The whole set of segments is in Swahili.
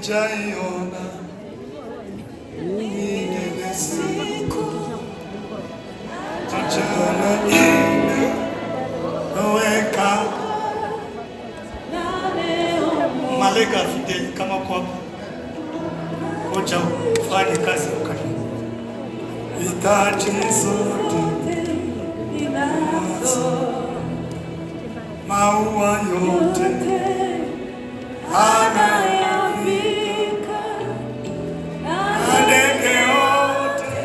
sijaiona nyingine siku tujana inaweka malega fideli kama kwako koja ufanye kazi ukani hitaji zote maua yote anayafika ndege yote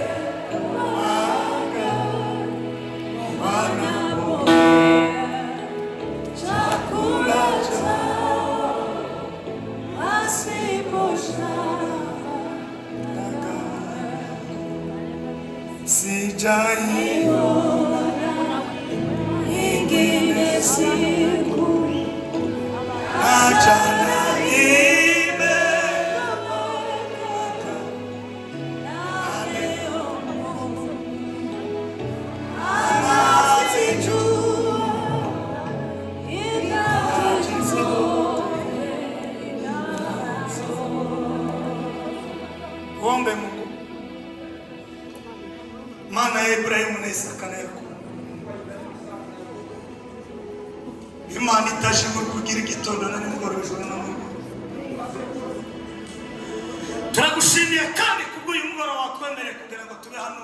anga wanapokea chakula chao wasiposhaka sijaiona ingine siku achana Ombe Mungu maana Ibrahimu na Isaka na Yakobo Imana itashimwe kugira igitondo na nimugoroba ijoro na Mungu turagushimiye kandi kubw'uyu mugoroba watwemereye kugira ngo tube hano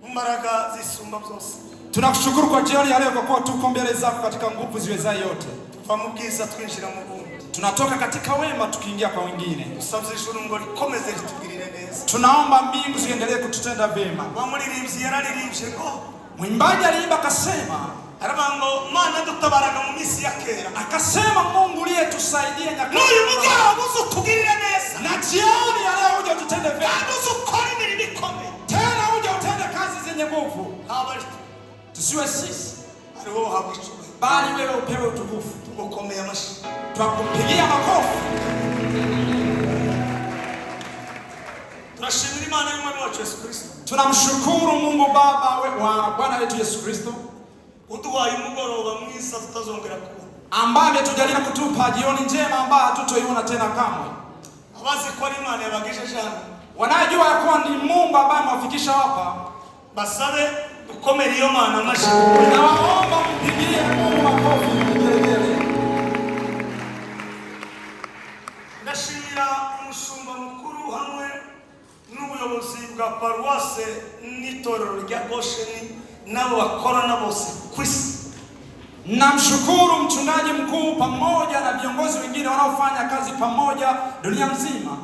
mu mbaraga zisumba byose. Tunakushukuru kwa jioni ya leo kwa kuwa tuko mbele zako katika nguvu ziwezayo yote. Tuva mu bwiza twinjira mu bundi. Tunatoka katika wema tukiingia kwa wengine. Dusabye ijuru ngo rikomeze ritugirire neza. Tunaomba mbingu ziendelee kututenda vema. Wamuririmbyi yararirimbye ngo mwimbaji aliimba akasema arabango Mana dutabaraga mu misi ya kera. Akasema Mungu uliyetusaidia nyakati. N'uyu mugoroba uzutugirire neza. Na jioni ya leo uje ututende vema. Kandi uzukora imirimo ikomeye. Tena uje utende kazi zenye nguvu. Habari tusiwe sisi ariho habwicu bali wewe upewe utukufu. Tugukomeye amashi. Twakupigia makofi. Tunashimira Imana y'Umwami wacu Yesu Kristo. Tunamshukuru Mungu Baba wa Bwana wetu Yesu Kristo. Uduhaye umugoroba mwiza tutazongera kuba. Ambaye ametujalia kutupa jioni njema ambayo hatutoiona tena kamwe. Abazi kwa Imana yabagejeje hano. Wanajua ya kuwa ni Mungu ambaye amewafikisha hapa. Basabe dukomere iyo Mana amashi. Na waomba mpigie Mungu makofi vigelegele. Ndashimira umushumba mukuru hamwe n'ubuyobozi bwa paruwase n'itorero rya Gosheni nabo bakorana bose kwisi. Namshukuru mchungaji mkuu pamoja na viongozi wengine wanaofanya kazi pamoja dunia nzima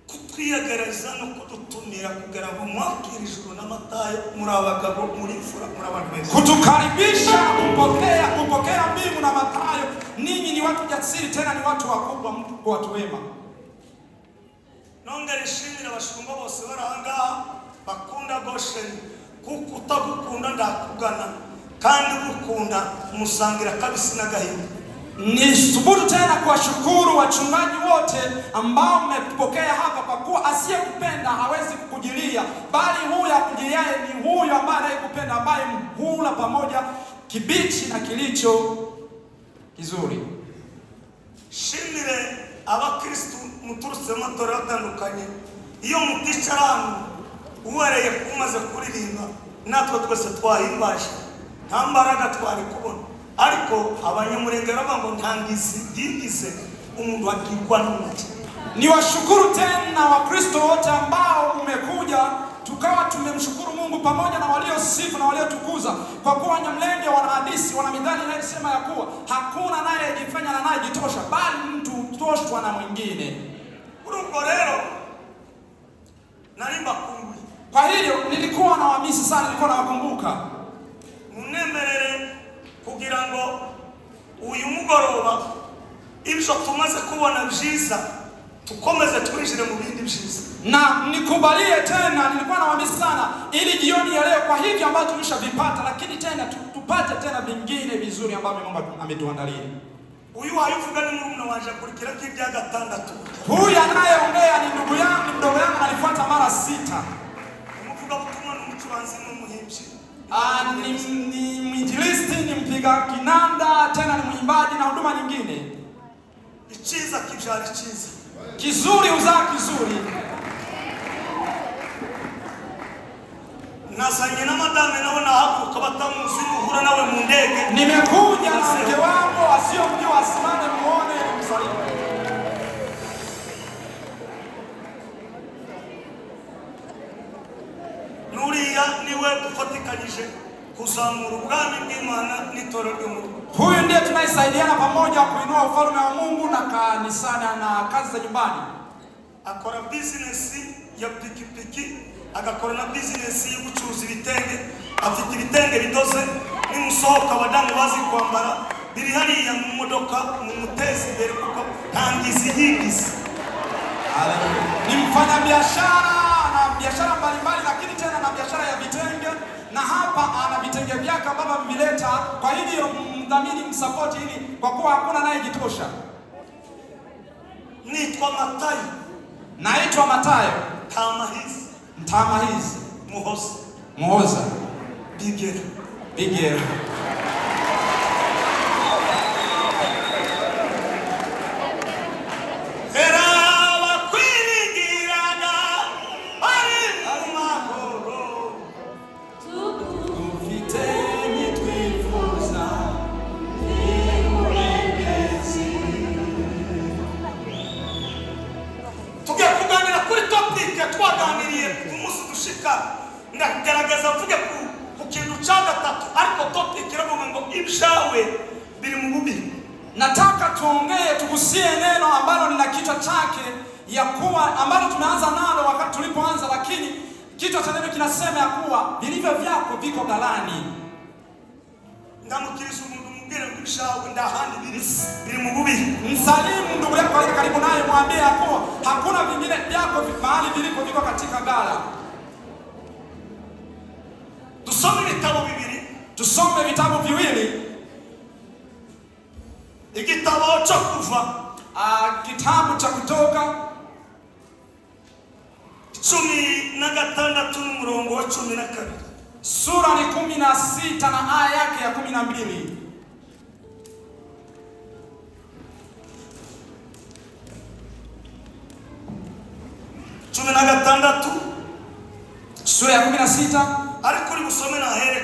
kutwiyegereza no kudutumira kugira ngo mwakire ijuru n'amatayo muri abagabo muri fura muri abantu beza. Kutukaribisha kupokea mbingu na matayo. Ninyi ni watu jasiri, tena ni watu wakubwa, mtu watu wema. Nongere shimira abashumba bose baranga bakunda Gosheni kuko utagukunda ndakugana kandi gukunda musangira kabisi na gahinda. Nisubutu tena kuwashukuru wachungaji wote ambao mmepokea hapa, kwa kuwa asiyekupenda hawezi kukujilia, bali huyu akujiliaye ni huyu ambaye anayekupenda, ambaye hula pamoja kibichi na kilicho kizuri. Shimire abakristo muturutse amatora atandukanye iyo muticarana uwereye kumaze kuririmba natwe twese twahimbaje nta mbaraga twari kubona, ariko abanyamurengera bango ntangizi yigize umuntu akigwa n'umuti. Niwashukuru tena wakristo wote ambao umekuja tukawa tumemshukuru Mungu pamoja na waliosifu na waliotukuza, kwa kuwa Nyamlenge wana hadithi, wana mithali inayosema ya kuwa hakuna naye ajifanya na naye jitosha, bali mtu utoshwa na mwingine. Uruko rero narimba kungwi. Kwa hiyo nilikuwa na wamisi sana, nilikuwa nawakumbuka. Munemerere kugira ngo uyu mugoroba ibyo tumaze kubona byiza tukomeze twinjire mu bindi byiza. Na nikubalie tena, nilikuwa na wamisi sana ili jioni ya leo kwa hivi ambavyo tulishavipata, lakini tena tupate tena vingine vizuri ambavyo Mungu ametuandalia. Uyu hayuvuga ni murumuna wanje akurikira k'ibya gatandatu. Huyu anayeongea ni ndugu yangu, mdogo yangu, alifuata mara 6. Umuvuga butumwa n'umucuranzi n'umuhimbyi. Ni mwinjilisti, ni mpiga kinanda, tena ni mwimbaji na huduma nyingine. Ichiza kibyara ichiza. Kizuri uzaa kizuri. Nazanye na madame naona hapo kabatamuzi muhura nawe mu ndege. Nimekuja na mke wangu asiyomjua asimame muone msalimu. Nuriya niwe dufatikanyije kuzamura ubwami bw'Imana n'itoro ry'umuntu. Huyu ndiye tunayesaidiana pamoja kuinua ufalme wa Mungu na kanisani na kazi za nyumbani. Akora business ya pikipiki, agakora na business yo gucuruza ibitenge. Afite ibitenge bidoze nimusohoka abadamu bazi kwambara biri hariya mu modoka mu mutezi imbere kuko ntangizi higizi. Ni mfanya biashara na biashara mbalimbali, lakini tena na biashara ya vitenge, na hapa ana vitenge vyake ambavyo amevileta. Kwa hiyo mdhamini msupport ili kwa kuwa hakuna naye jitosha. Nitwa Matayo. Naitwa Matayo. Mtamahizi. Muhoza. Bigera. Twaganiriye umunsi dushika ndagaragaza mvuge ku kintu cya gatatu ariko topic iravuga ngo ibyawe biri mu bubi. Nataka tuongee tugusie neno ambalo lina kichwa chake ya kuwa ambalo tumeanza nalo wakati tulipoanza, lakini kichwa cha neno kinasema ya kuwa vilivyo vyako viko ghalani. Ndamukiriza umuntu mubwire ngo ibyawe ndahandi biri mu bubi. Msalimu ndugu yako aliye karibu naye, mwambie ya kuwa hakuna vingine vyako mahali vilipo viko katika ghala. Tusome vitabu viwili. Igitabo cha Kuva, kitabu cha Kutoka 16 n'umurongo wa 12. Sura ni 16 na aya yake ya 12. Sura ya 16 ariko uri busome na here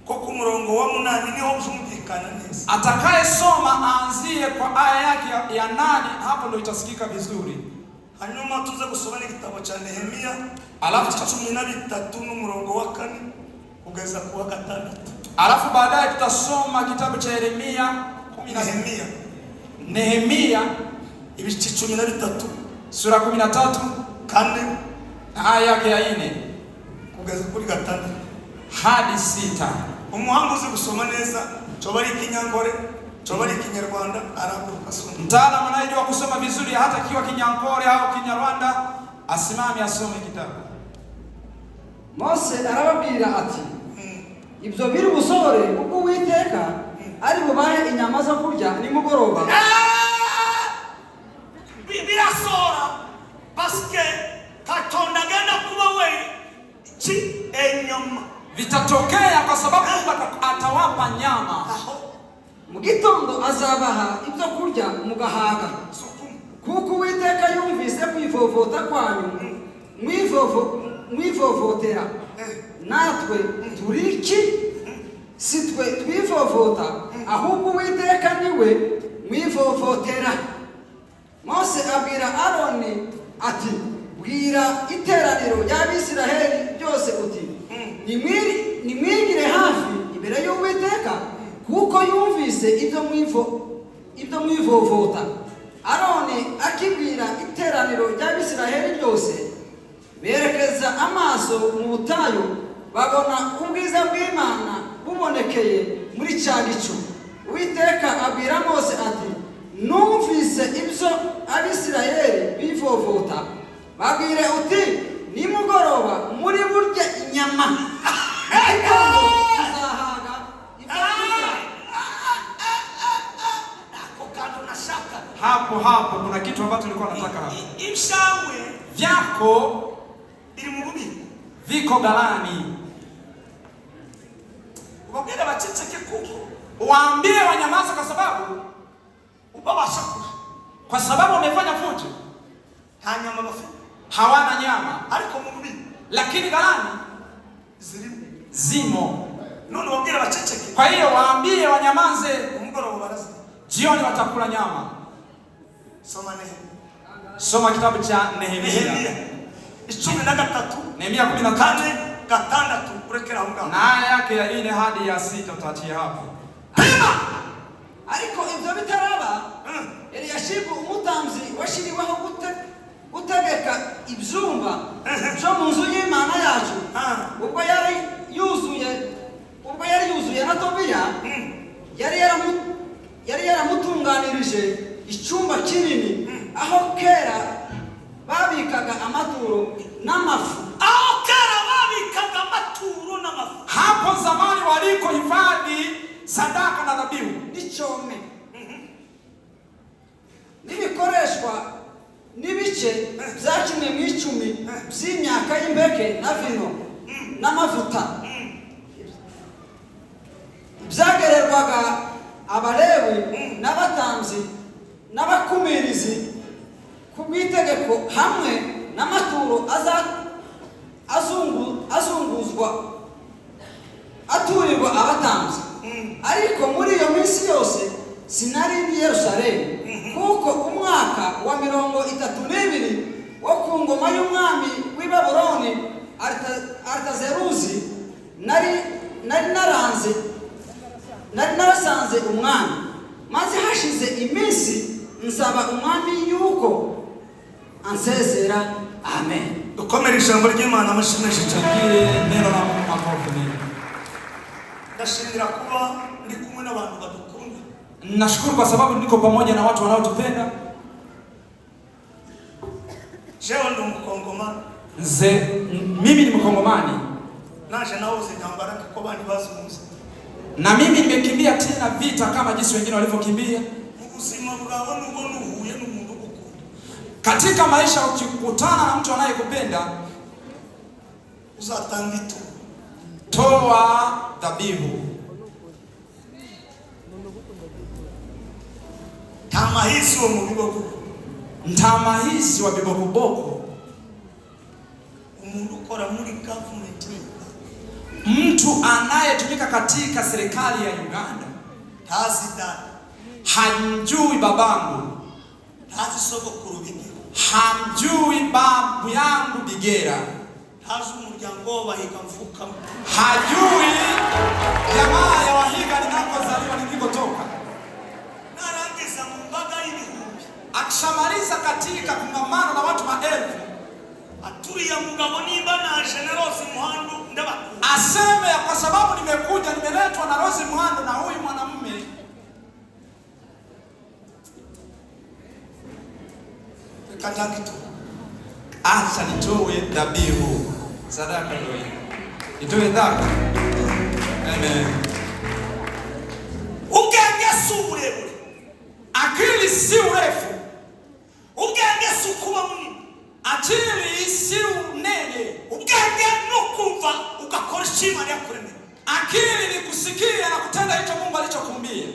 ku murongo wa 8 niho byumvikana neza. Atakaye soma aanzie kwa aya yake ya 8, hapo ndio itasikika vizuri. Hanyuma tuze gusoma igitabo cha Nehemia, alafu 13 n'umurongo wa 4 kugeza ku wa 6. Alafu baadaye tutasoma kitabu cha Yeremia 10. Nehemia ibice 13 sura 13 4 aya yake ya 4 kugeza kuri 6 hadi 6. Umuhango uzi gusoma neza cobari Kinyankore, cobari Kinyarwanda, arabuka soma. Mtaalamu anayejua kusoma vizuri hata kiwa Kinyankore au Kinyarwanda asimame asome kitabu. Mose arababwira ati ibyo biri busore ubwo Uwiteka ari bubahe inyama zo kurya nimugoroba. Birasora paske katonda genda kuba we chi enyama vitatokea kwa sababu atawapa nyama. Mu gitondo azabaha ibyo kurya mugahaga, kuko Uwiteka yumvise kwivovota kwanyu mwivovotera. Natwe turiki si twe twivovota, ahubwo Uwiteka niwe mwivovotera. Mose abwira Aroni ati bwira iteraniro ry'Abisiraheli byose uti nimwigire hafi imbere y'Uwiteka, kuko yumvise ibyo mwivovota. Aroni akibwira iteraniro ry'Abisiraheli byose, berekeza amaso mu butayu, babona ubwiza bw'Imana bubonekeye muri cya gicu. Uwiteka abwira Mose ati numvise ibyo Abisiraheli bivovota, babwire uti nimugoroba muri burya inyama uzahaga ibyo kurya. Hapo kuna kitu ambacho nilikuwa nataka hapo. Ibyawe vyako biri mu bubi, viko ghalani. ubabwira baceceke kuko waambie wanyamaza kwa sababu ubabasha kula. kwa sababu wamefanya fujo, nta nyama bafite, hawana nyama, ariko mu mubiri lakini ghalani zimo. none wabwira baceceke. Kwa hiyo waambie wanyamaze, umugoroba baraza, jioni watakula nyama. Soma kitabu cha Nehemia 13, Nehemia 13 gatandatu, urekera aho ngaho na aya yake ya 4 hadi ya 6 utatia hapo. ariko ibyo bitaraba Eliyashibu umutamzi washiriweho gutegeka ibyumba byo mu nzu y'Imana yacu, ubwo yari yuzuye na Tobiya yari yaramutunganirije icyumba kinini aho kera babikaga amaturo n'amafu. Hapo zamani waliko hifadhi sadaka na dhabihu n'icyome n'ibikoreshwa n'ibice bya kimwe mu icumi by'imyaka y'imbeke na vino n'amavuta byagererwaga Abalewi n'abatanzi n'abakumirizi ku bw'itegeko, hamwe n'amaturo azunguzwa aturirwa abatanzi. Ariko muri iyo minsi yose sinari i Yerusalemu, kuko umwaka wa 32 wo ku ngoma y'umwami w'i Babuloni Artazeruzi nari narasanze umwami, maze hashize iminsi nsaba umwami yuko ansezera. Amen. dukomere ijambo ry'Imana amashimishe cyane. neno la Mungu makofi. Ndashimira kuba ndi kumwe n'abantu badukunda. Nashukuru kwa sababu niko pamoja na watu wanaotupenda. Jewe ndo Mkongomani. Mimi ni Mkongomani. Naje naoze nyambara ko bandi bazunguza. Na mimi nimekimbia tena vita kama jinsi wengine walivyokimbia. Ubuzima bwawe nuko nuhuye n'umuntu ukunda. Katika maisha ukikutana na mtu anayekupenda, uzatanga itu. Toa dhabihu. Tamahisi wa mubiboko. Ntamahisi wa bibokoboko. Umuntu ukora muri government. Mtu anayetumika katika serikali ya Uganda. Tazida. Hamjui babangu. Tazi sogokuru Bigera. Hamjui babu yangu Bigera. Tazi umuryango bahika mfuka. Hajui jamaa ya Wahiga ninakozaliwa nilikotoka. Narangiza mbaga ibihumbi. Akishamaliza katika kongamano na watu maelfu, aturiya mugabo nimba na Generosi Muhando ndaba. Aseme kwa sababu nimekuja nimeletwa na Rose Muhando na huyu mwanamume. Katangitu. Acha nitoe dhabihu. Sadaka ndio hiyo. Nitoe dhaka. Amen. Ugenge suburebure. Akili si urefu. Ugenge sukuba munini. Akili si unene. Ugenge nukumva ugakora ishima lyakuremera. Akili ni kusikia na kutenda hicho Mungu alichokumbia.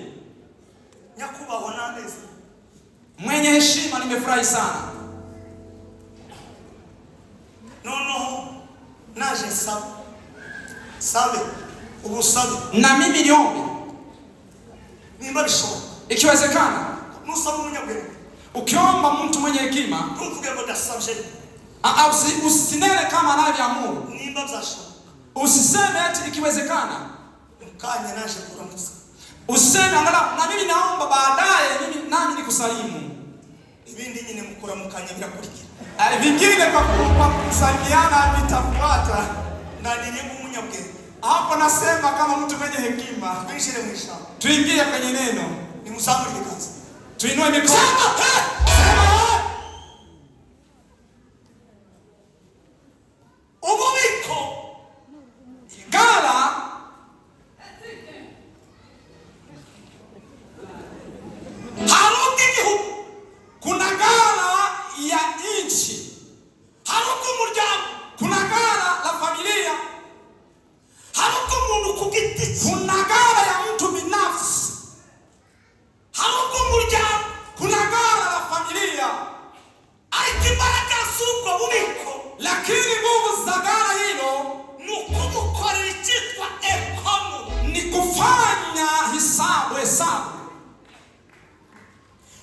Nyakubaho nandeze. Mwenye heshima, nimefurahi sana. Nono naje sabe ubusabe. Na mimi niombe. Nimba bishoboka. Ikiwezekana. Musaba umunyabwenge. Ukiomba mtu mwenye hekima, ntuvuge ngo dasabye. Usinene kama anavyoamuru. Nimba byashoboka. Usiseme ati ikiwezekana. Mkanya naje kuramutsa. Useme angalau na mimi naomba baadaye mimi nami nikusalimu. Ibindi nyine mukura mukanya birakurikira. Vingine kwa kusaliana vitafuata. Na nini umunyabwenge. Hapo nasema kama mtu mwenye hekima. Twishire mwisha. Tuingie kwenye neno. Ni msamuri kazi. Tuinue mikono. Ububiko. Gala haruki gihugu. Kuna gala ya nchi. Haruki umuryango. Kuna gala la familia. Haruki umuntu kugiti. Kuna gala ya mtu binafsi. Haruki umuryango. Kuna gala la familia. hesabu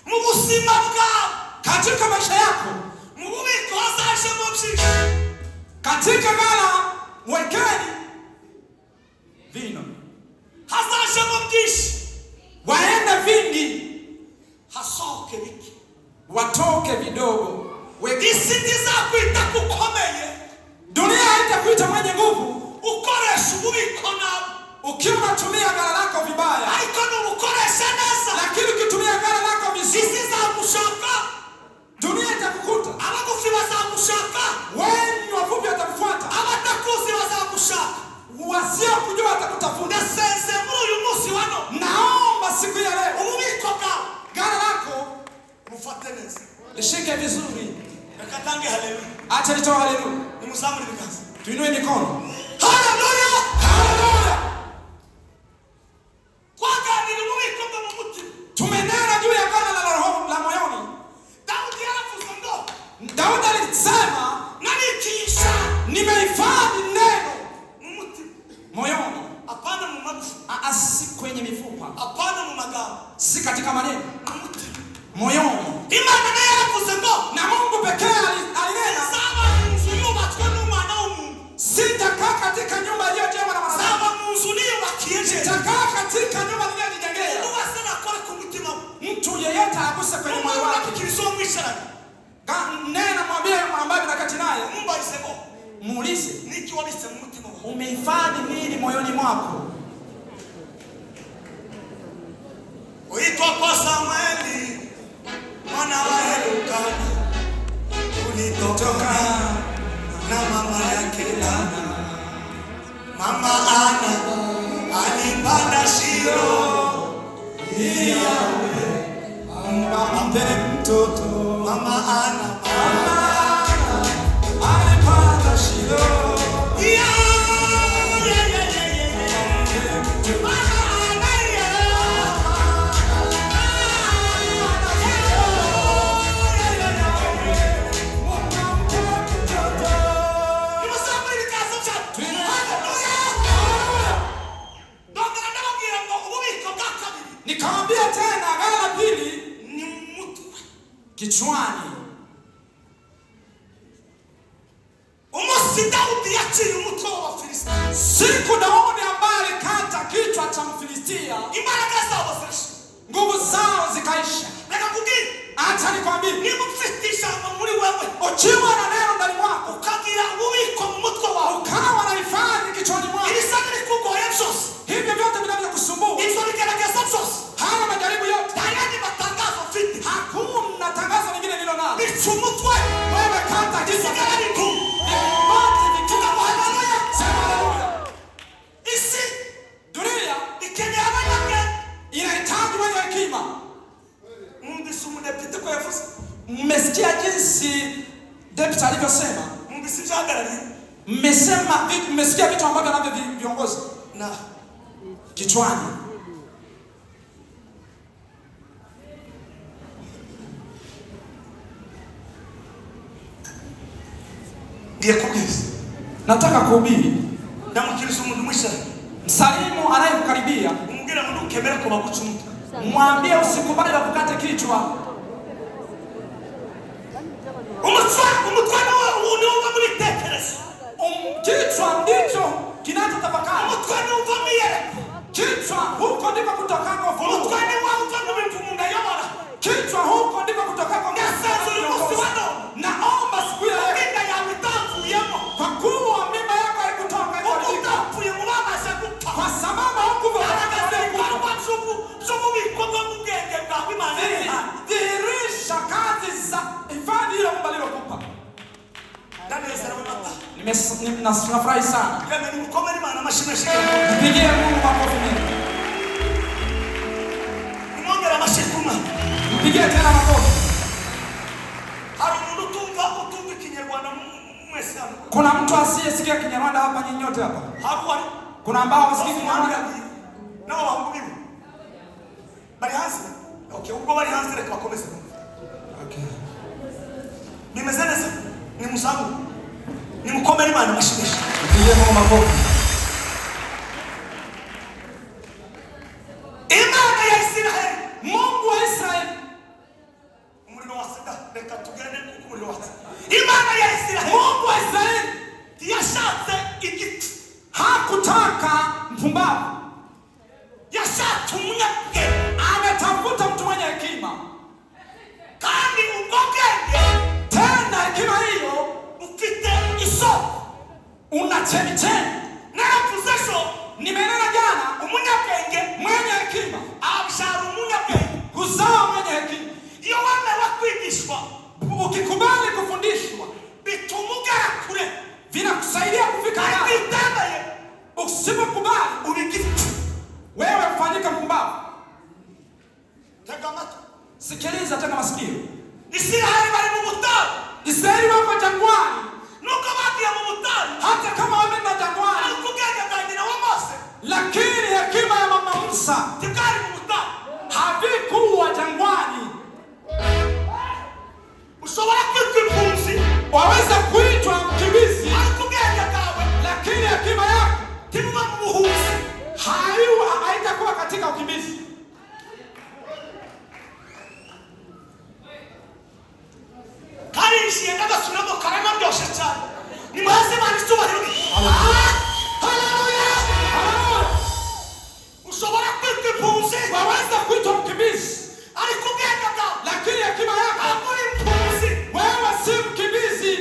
mu buzima bwawe, katika maisha yako, mu bubiko hazajemo byinshi, katika ghala wekeni vino, hazajemo byinshi, waende vingi, hasohoke bike, watoke vidogo. isi ntizakwita kukomeye, Dunia haitakuita mwenye nguvu ukoresha ububiko nawe, ukiwa unatumia ghala lako vibaya, ariko nubukoresha neza, lakini ukitumia ghala lako vizuri, isi izagushaka, dunia itakukuta. abagufi bazagushaka, Wenye wafupi watakufuata, abatakuzi bazagushaka. wasiokujua watakutafuta. Ndasenze muri uyu munsi wano, Naomba siku ya leo ububiko bwawe ghala lako mufate neza. lishike vizuri. Reka tange haleluya. Acha nitoa haleluya. Nimuzamure ibiganza. Tuinue mikono. Haleluya! Haleluya. Twaganira ububiko bwo mu mutima. Tumenena juu ya ghala la roho la moyoni. Daudi yaravuze ngo, Daudi alisema, nabikisha nimehifadhi neno mu mutima, moyoni, apana mu magufa, si kwenye mifupa, apana mu magambo, si katika maneno, mu mutima. moyoni. Imana nayo yaravuze ngo, Na Mungu pekee alinena, zaba mu nzu yubatswe n'umwana w'umuntu, sitakaa katika nyumba iliyojengwa na mwanadamu, zaba mu nzu niyubakiye nje. sitakaa katika nyumba niliyojijengea. Umuntu wese nakore ku mutima we. Mtu yeyote aguse kwenye moyo Umuntu wake. urabikiriza uwo mwicaranye. Nena mwambie ambaye mnakati naye, Mumbarize ngo, muulize, niki wabitse mu mutima wawe? umehifadhi nini moyoni mwako? Uitwa kwa Samueli mwana wa Elukana, ulitoka na mama yake Ana. Mama Ana alipanda Shilo Ampe mtoto. Mama Ana Alipanda Shilo. Nikamwambia tena ghala la pili kichwani. Umunsi Daudi yaciye umutwe w'Abafilisiti, Siku Daudi ambaye alikata kichwa cha Mfilistia, imbaraga zabo zirashe, nguvu zao zikaisha. reka kubwira, Acha nikwambie, niba ufite ijambo muri wewe, ukiwa na neno ndani mwako, ukagira ububiko mu mutwe wawe, ukawa na hifadhi kichwani mwako, ibisa n'ibikugoye byose, hivyo vyote vinavyokusumbua, ibyo bigaragaza byose, haya majaribu yote, nta yandi matangazo mfite, hakuna tangazo lingine lilo nalo. bica umutwe, Wewe kata kichwa, gisigara bitume. vyote vikiwa. Haleluya! Sema haleluya. Isi Dunia ikeneye abanyabwenge. inahitaji wenye hekima. Mwumvise umudepite ko yavuze, Mmesikia jinsi deputy alivyosema? mwumvise ibyahagarariye Mmesikia vitu ambavyo anavyo viongozi na kichwani. ngiye kubwiza, Nataka kuhubiri. ndamukiriza umuntu mwishyara, Msalimu anayekukaribia, umubwira ngo ntukemere ko baguca umutwe. mwambie usikubali wakukate kichwa. Umutwe ni uva muri tekereza, Kichwa ndicho kinachotafakari. umutwe ni uva mu iyerekwa, Kichwa huko ndiko kutokako umutwe ufunuo. ni wa uva mu bintu umuntu ayobora. Kichwa huko ndiko kutokako Ndasenze uyu munsi wa none, naomba siku ya leo, inda yawe itavuyemo, kwa kuwa mimba yako haikutoka uba ikaharibika, utapfuye mu bamaze gupfa, kwa sababu haukuva garagaza ibikorwa by'ububiko bwo mu bwenge bwawe Imana yabihaye. dhihirisha kazi za hifadhi hilo Mungu alilokupa. Ndanezerewe mata, Nafurahi sana. yeme nimukomere Imana amashyi menshi, Mpigie Mungu makofi mengi. nimwongere amashyi ku Mana. Mpigie tena makofi. Hari umuntu utumva Ikinyarwanda mwese hano? Kuna mtu asiyesikia Kinyarwanda hapa nyinyi nyote hapa? Hapo wali Kuna ambao hawasikii Kinyarwanda? nabo bahungu bibo bari hanze. Okay, ubwo bari hanze reka bakomeze. Okay. Bimeze neza, ni musangu, ni mukomere Imana amashyi menshi. Mpigie Mungu makofi. Imana ya kwigishwa ukikubali kufundishwa bituma ugera kure, vinakusaidia kufika kandi mbali. utemeye Usipokubali ubigira wewe kufanyika mpumbavu. tega amatwi, Sikiliza tena masikio. Israeli bari mu butayu, Israeli wako jangwani, nuko bagiye mu butayu hata kama wameenda jangwani, ariko ubwenge bwa nyina wa Mose lakini hekima ya mama Musa tibwari mu butayu. havikuwa jangwani. Ushobora kwitwa impunzi Waweza kuitwa mkimbizi, ariko ubwenge bwawe lakini hekima yako tibuba mu buhunzi. haitakuwa katika ukimbizi. Karishiye n'agasunamo karanaryoshe cyane, nimuheze Imana icyubahiro. Haleluya! Ushobora kwitwa impunzi Waweza kuitwa mkimbizi, ariko ubwenge bwawe lakini hekima yako ntabwo uri impunzi. wewe si mkimbizi.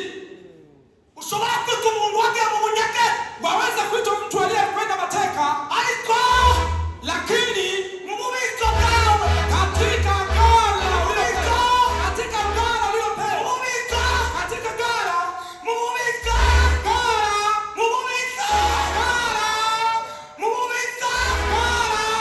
Ushobora kwitwa umuntu wagiye mu bunyage Waweza kuitwa mtu aliyekwenda mateka, ariko lakini mu bubiko bwawe, katika ghala ulilopewa, katika ghala ulilopewa, mu bubiko, katika ghala, mu bubiko, ghala, mu bubiko, ghala, mu bubiko. ghala.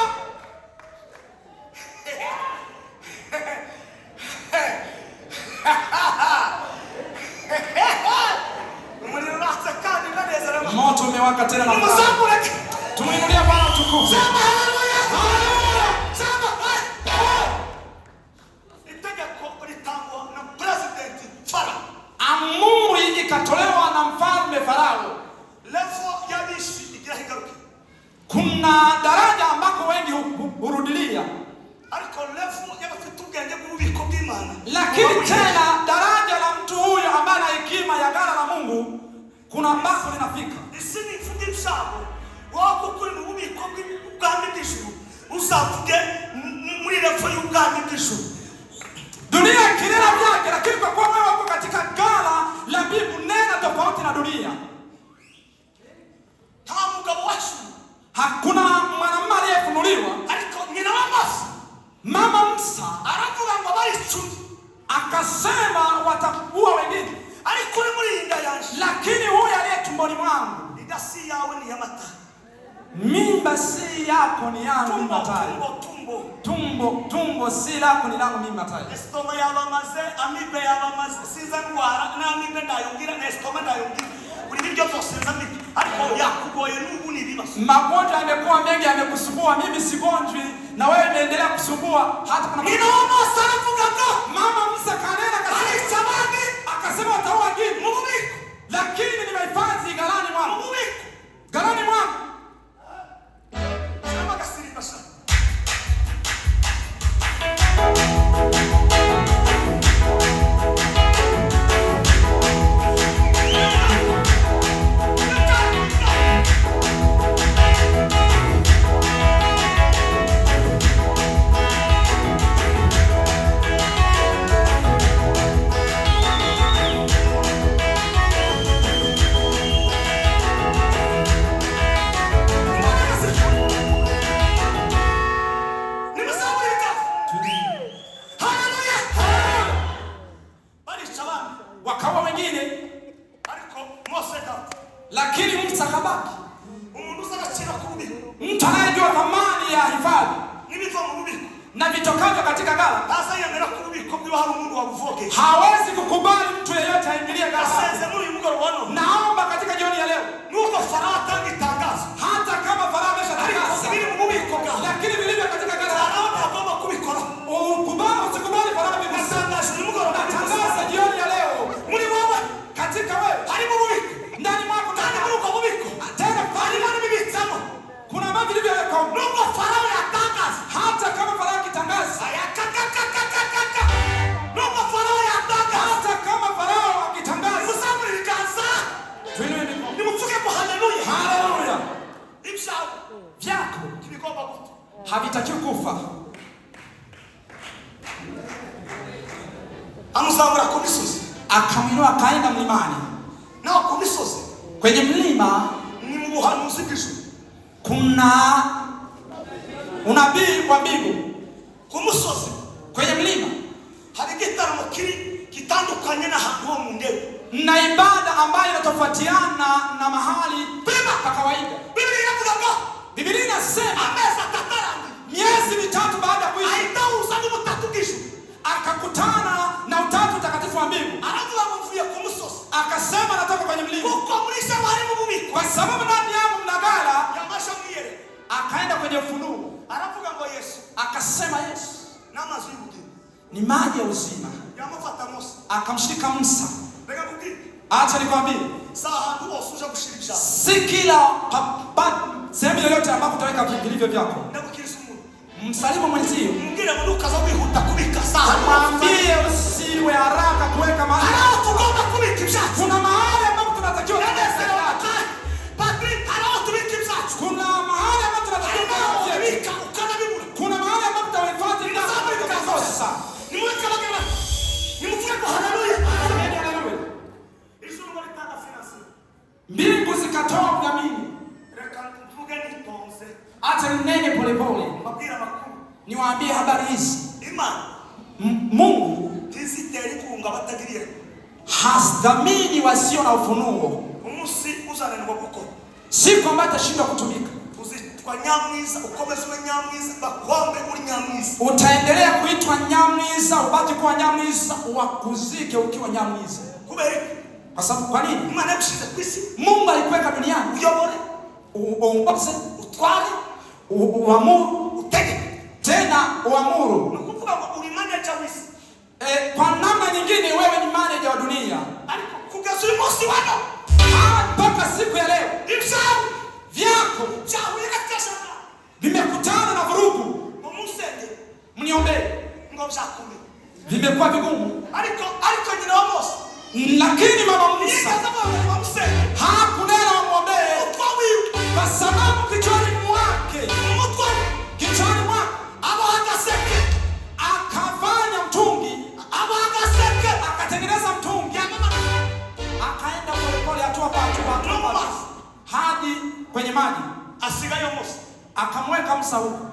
Umuriro uratse kandi unanezerewe. Moto umewaka tena na furaha. Nimuzamure. Tumwinulie Bwana utukufu. Sema haleluya. Haleluya. Sema itegeko litangwa na President Farao. Amuri ikatolewa na mfalme Farao. Levo yabishi igira ingaruka. Kuna daraja ambako wengi hurudilia, Ariko levo y'abafite ubwenge bw'ububiko bw'Imana. lakini tena daraja la mtu huyo ambaye ana hekima ya ghala la Mungu kuna ambako linafika. Isi ni mvuge ibishabo wako kuri mu bubiko bw'ubwami bw'ijuru, uzavuge muri levo y'ubwami bw'ijuru. Dunia ikinena vyake, lakini kwa kuwa wewe uko katika ghala la mbingu, nena tofauti na dunia. Nta mugabo wacu Hakuna mwanamume aliyefunuliwa. ariko nyina wa Mose Mama Musa aravuga ngo baricumi, akasema watakuwa wengine, ariko uri muri inda yanje, lakini huyu aliye tumboni mwangu, inda si yawe ni y'amata, mimba si yako ni yangu mimi tumbo Matayo. Tumbo si lako ni langu mimi Matayo. esitoma yabamaze, amibe yabamaze, siza ndwara n'amibe ndayongira na esitoma ndayongira, buri biryo byose nzamike, ariko yakugoye n'ubu ni ibibazo. Magonjwa yamekuwa mengi, yamekusumbua. Mimi sigonjwi na wewe umeendelea kusumbua. Hata kuna Nyina wa Mose aravuga ngo Mama Musa kanena arica abandi akasema wataua wengine, mu bubiko, lakini nimehifadhi ghalani mu mwangu, bubiko. ghalani mwangu. Sema gasirimba sha. Wakawa wengine, Ariko Mose da lakini Musa kabaki. umuntu uza agaciro k'ububiko Mtu anayejua thamani ya hifadhi n'ibiva mu bubiko na vitokavyo katika ghala ntazayemera ko ububiko bwiwe hari umuntu wabuvoge. hawezi kukubali mtu yeyote aingilie ghala. Asenze muri uyu mugoroba wa none, Naomba katika jioni ya leo, nubwo Farao atanga itangazo, hata kama Farao ariko ameshatangaza, biri mu bubiko bwawe, lakini vilivyo katika ghala Farao ntagomba kubikora. ukubali usikubali Farao vigusa. Natangaje uyu mugoroba Natangaza jioni ya leo, muri wowe katika wewe, harimo ububiko, ndani mwako, kandi muri ubwo bubiko tena harimo n'ibibitsamo. kuna mambo vilivyowekwa. Nubwo Farao yatangaza, Hata kama Farao akitangaza, ayakakakakakaka, nubwo Farao yatangaza, hata kama Farao akitangaza, nimuzamure ibiganza, tuinue mikono. nimuvuge ngo haleluya. Haleluya. Ibyawe Vyako ntibigomba gupfa. havitakiwi kufa. Amuzamura ku misozi, Akamwinua akaenda mlimani. naho ku misozi Kwenye mlima ni mu buhanuzi bw'ijuru, kuna unabii wa mbingu. ku musozi Kwenye mlima hari igitaramo kiri bitandukanye n'ahantu ho mu ndege na ibada ambayo inatofautiana na mahali pa kawaida. Biblia inasema miezi mitatu baada ya kuishi akakutana na Utatu Mtakatifu wa mbingu. Akasema natoka kwenye mlima kwa sababu ndani yangu mnagala. Akaenda kwenye Ufunuo akasema Yesu ni maji ya uzima. Akamshika Musa. Acha nikwambie, si kila sehemu yoyote ambapo utaweka vilivyo vyako. Msalimu mwenzio, mwambie usiwe haraka kuweka mahali. Kuna mahali ambapo tunatakiwa kuna mahali ambapo tunatakiwa kuna mahali ambapo tutahifadhi makosa. Mbingu zikatoa udhamini. Acha ninene pole pole. Niwaambie habari hizi. Mungu hasdhamini wasio na ufunuo. Si kwamba atashindwa kutumika. Utaendelea kuitwa Nyamwiza, ubaki kuwa Nyamwiza, wakuzike ukiwa Nyamwiza. Kwa sababu kwa nini? Mungu alikuweka duniani uongoze, utwale, uamuru, tena uamuru. Kwa namna nyingine wewe ni manager wa dunia. Mpaka siku ya leo vyako vimekutana na vurugu. Mniombe. Vimekuwa vigumu. Lakini mama Musa hakunena wamwombee kwa sababu kichwani mwake akafanya mtungi, akatengeneza mtungi, akaenda polepole hatua kwa hatua hadi kwenye maji. Akamweka Musa huko.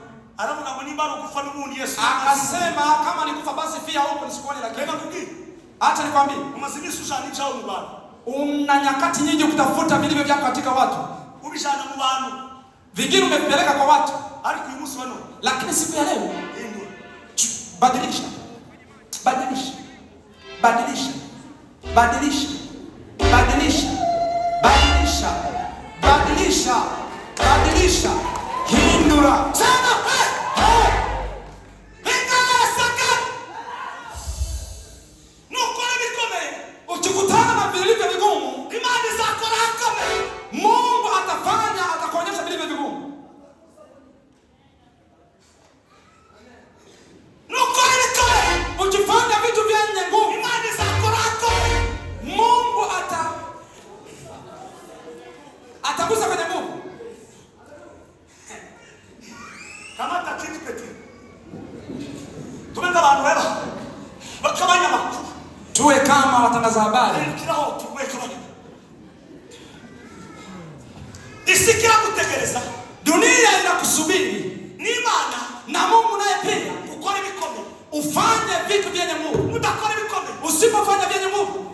Akasema kama nikufa basi pia huko nisikuone. Lakini acha nikwambie, una nyakati nyingi kutafuta vilivyo vyako katika watu. Vingine umepeleka kwa watu. Lakini siku ya leo badilisha. Badilisha. Badilisha. Badilisha. Badilisha. Badilisha. Badilisha. Badilisha. Hindura. Sana. Ukikutana na vilivyo vigumu, imani zako rakame. Mungu atafanya, atakuonyesha vilivyo vigumu. Ukifanya vitu vyenye nguvu, imani zako rakame. Mungu atagusa kwenye nguvu. Kama takiti peti. Tumenda bantu baba. Bakabanya makuru. Tuwe kama watangaza habari. Isikira kutegereza. Dunia inakusubiri. Ni maana na Mungu naye pia ukore bikombe. Ufanye vitu vyenye Mungu. Utakore bikombe. Usipofanya vyenye Mungu,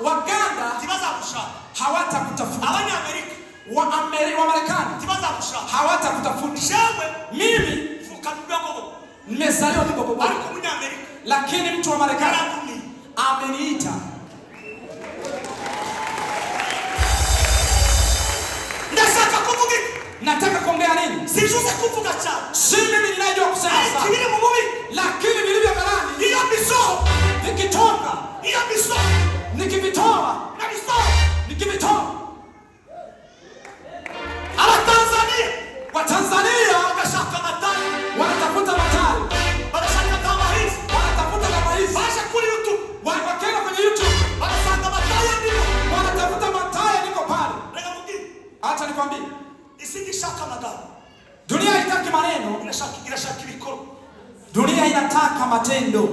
Waganda tibaza kushaka. Hawatakutafuta. Abanyamerika wa Marekani tibaza kushaka. Hawatakutafuta. Shewe mimi fukanubako. Nimezaliwa Kibobo. Lakini mtu wa Marekani ameniita. Nataka kuongea nini? Si mimi ninajua kusema sasa. Lakini vilivyo galani vikitoka, nikivitoa Watanzania wanatafuta matari. Wanatafuta kama hizi. Wakenda kwenye YouTube. Wanatafuta mataya niko pale. Acha nikwambie. Dunia haitaki maneno. Dunia inataka matendo.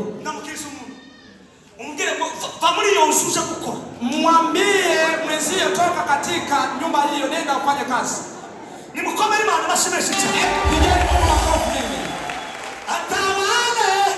Mwambie mwenzie toka katika nyumba hiyo, nenda ufanye kazi. Nimukomere Imana bashimeshe cyane. Pigeni Mungu makofi. Atawale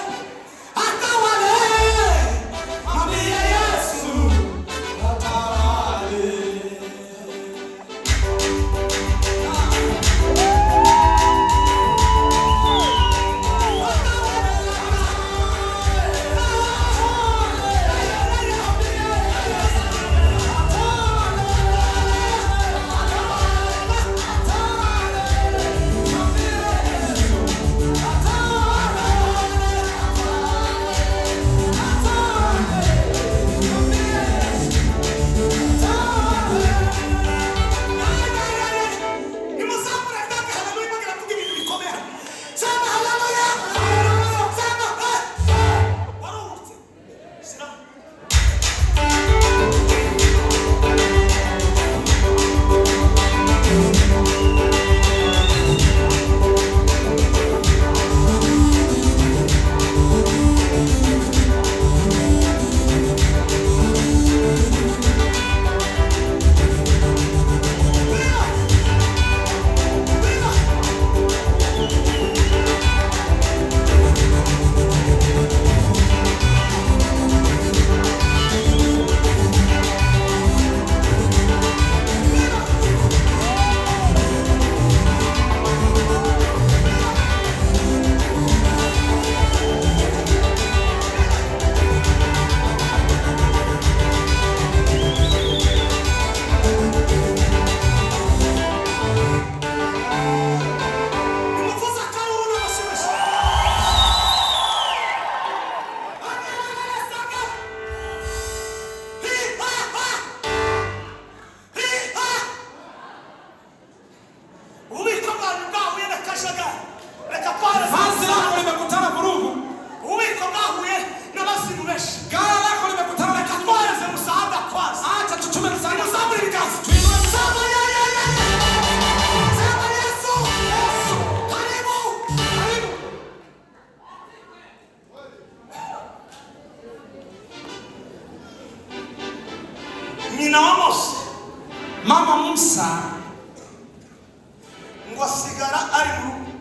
ari mu rugo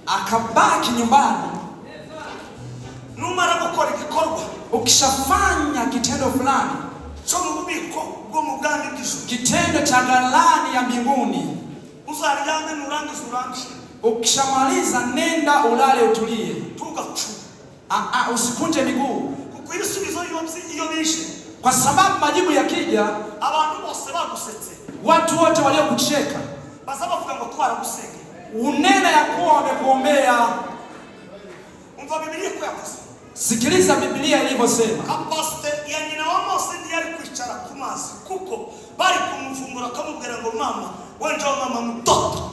akabaki nyumbani. Numara gukora igikorwa, ukishafanya kitendo fulani cyo mu bubiko bwo mu bwami bw'ijuru, kitendo cha ghalani ya mbinguni, uzaryame nurangiza urangishe. Ukishamaliza nenda ulale utulie. Tugacu. Usikunje miguu. Kuko ibisubizo iyo bishe. Kwa sababu majibu yakija, abantu bose bagusetse. Watu wote waliokucheka bazabavuga ngo twaragusenge. Unena ya kuwa wamekuombea. Umva Biblia iko yakoze. Sikiliza Biblia ilivyosema. Kapasite ya nyina wa Mose yari kwicara ku mazi kuko bari kumuvungura kamubwira ngo mama, wewe ndio mama mtoto.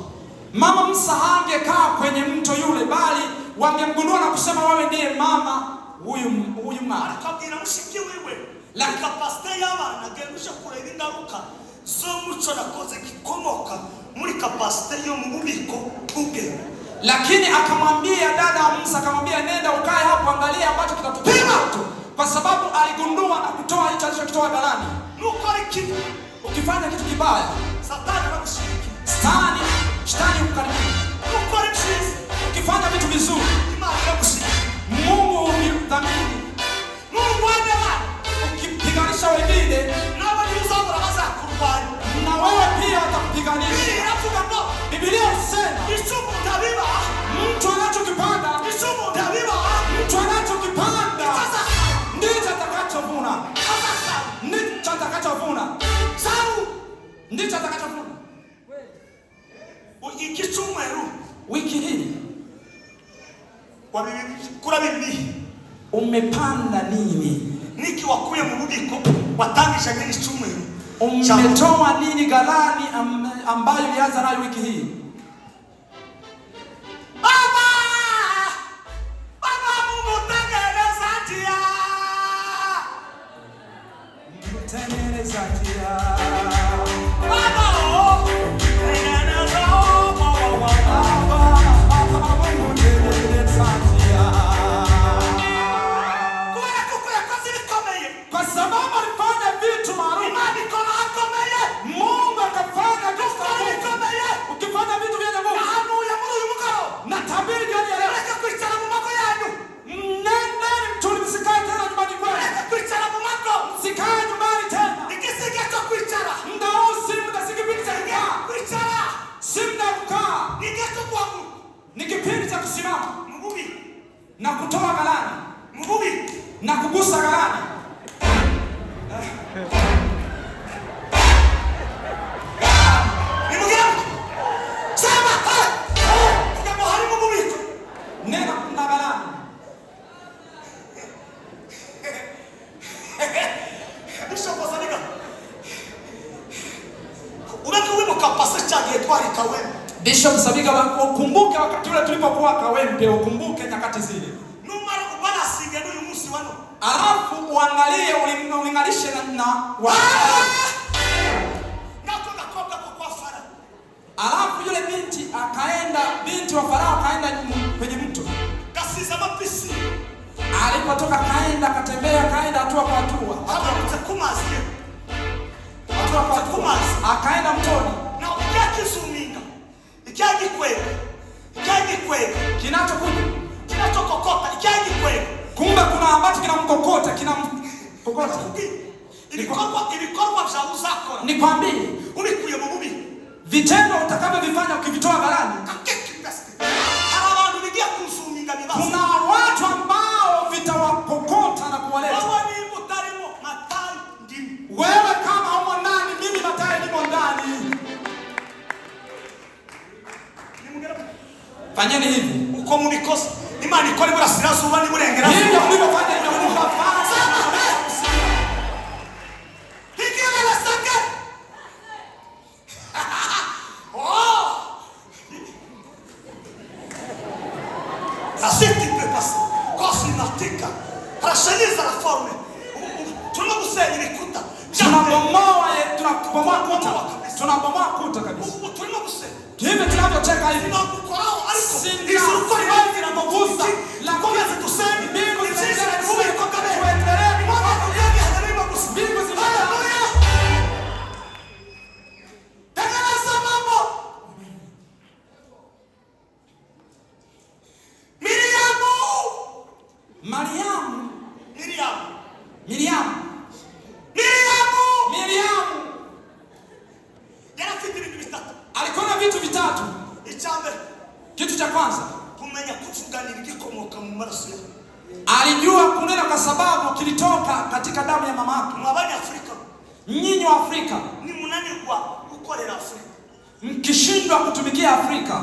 Mama Musa hangekaa kwenye mto yule, bali wangemgundua na kusema wewe ndiye mama huyu mama. Akabwira mushiki wiwe la kapasite y'abana gendusha kureba ingaruka zo muco nakoze kikomoka muri kapasite yo mu bubiko bw'ubwenge. Lakini akamwambia dada wa Musa, akamwambia nenda ukae hapo, angalia ambacho kitatupima tu, kwa sababu aligundua na kutoa hicho alichokitoa ghalani. Ukifanya kitu kibaya, Satani anakushiriki. Shetani hukukaribia. Ukifanya vitu vizuri, Mungu humdhamini. Ukipiganisha wengine, na wewe pia atakupiganisha. Biblia inasema mtu anachokipanda ndicho atakachovuna. Ndicho atakachovuna. Wiki hii kura Biblia umepanda nini? Niki wakuye mu bubiko watangisha nini cyumweru? Umetoa nini ghalani ambayo ilianza nayo wiki hii? Baba mutengeneza njia. Mutengeneza njia. Kwa sababu alifanya vitu maarufu. Mungu akafanya vitu maarufu. Ukifanya vitu vya Mungu, na tabiri jioni ya leo, nendeni msikae tena nyumbani kwenu. Msikae nyumbani tena. Muda huu si muda, si kipindi cha kukaa. Si muda wa kukaa. Ni kipindi cha kusimama na kutoa ghalani na kugusa ghalani. Nena kuna ghalani. Bishop Sabiga, ukumbuke wakati ule tulipokuwa Kawempe, ukumbuke nyakati zile. Alafu uangalie ulinganishe na alafu yule binti wa Farao akaenda kwenye mto. Alipotoka akatembea hatua kwa hatua. Akaenda mtoni. Kumbe kuna ambacho kinamkokota. Nikwambie, vitendo utakavyovifanya ukivitoa ghalani, kuna watu ambao vitawakokota na kuwaleta. Wewe kama umo ndani, mimi Matai nimo ndani. Fanyeni hivi. Uko munikosa. Imani ikora iburasirazuba n'iburengera. Ndio mlipofanya hivyo mnafanya. Asenti pepasi. Kosi natika. Prashaniza la forme. Tunagusenya ibikuta. Tunabomoa kuta kabisa. Tunagusenya. Hivi tunavyocheka hivi. cha kwanza kumenya kuvuganira igikomoka mu maraso yawe. Alijua kunena kwa sababu kilitoka katika damu ya mama yake. Mwabanya Afrika, Nyinyi wa Afrika ni munanirwa gukorera Afrika, mkishindwa kutumikia Afrika.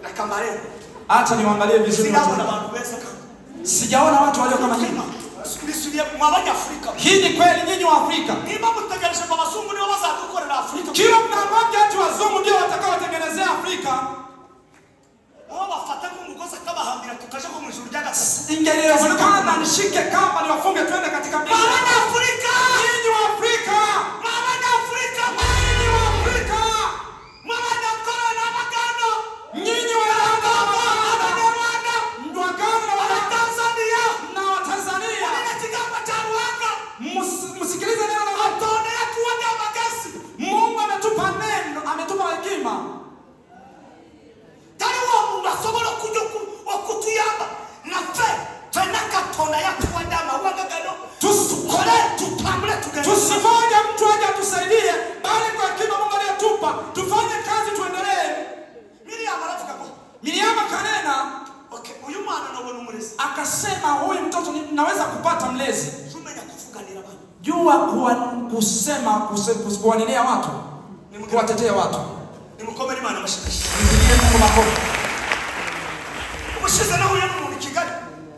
Akamare Acha niwaangalie vizuri. sijaona watu beza kama. Sijaona watu walio kama nyinyi. Sulisulia mwabanya Afrika. Hii ni kweli, nyinyi wa Afrika. Niba mutaganisha kwa wazungu ndio wazadukorera Afrika. Kiwa mnamwambia watu wazungu ndio watakaotengenezea Afrika. Wao wafata kumukosa kama hambira tukaje kwa mjuru jaga. Ingewezekana nishike kamba niwafunge twende katika mbingu. Mwabanya Afrika. Nyinyi wa Afrika. Mwabanya Afrika. Nyinyi wa Afrika. Mwabanya Kora na Magano. Nyinyi wa Rwanda. Ndwagano wa Tanzania. Na wa Tanzania. Wanachigamba cha Rwanda. Msikilize neno la Mungu. Atone atuone magasi. Mungu ametupa neno, ametupa hekima. Tari wa Mungu asobora kujoku okutuyamba. Na fe fenaka tona ya kuandama wagagano. Tusikole tutambule tugende. Tusimoja mtu aje atusaidie, bali kwa hekima Mungu aliyotupa tufanye kazi tuendelee. Miriam aravuga ngo Miriam kanena, okay, uyu mwana nabona umurezi. akasema huyu mtoto naweza kupata mlezi. Tumenya kuvuganira abantu. Jua kusema kuwanenea watu, kuwatetea watu. Nimukomere Imana amashikashi. Mpigie Mungu makofi. Umushize naho yari mu Kigali.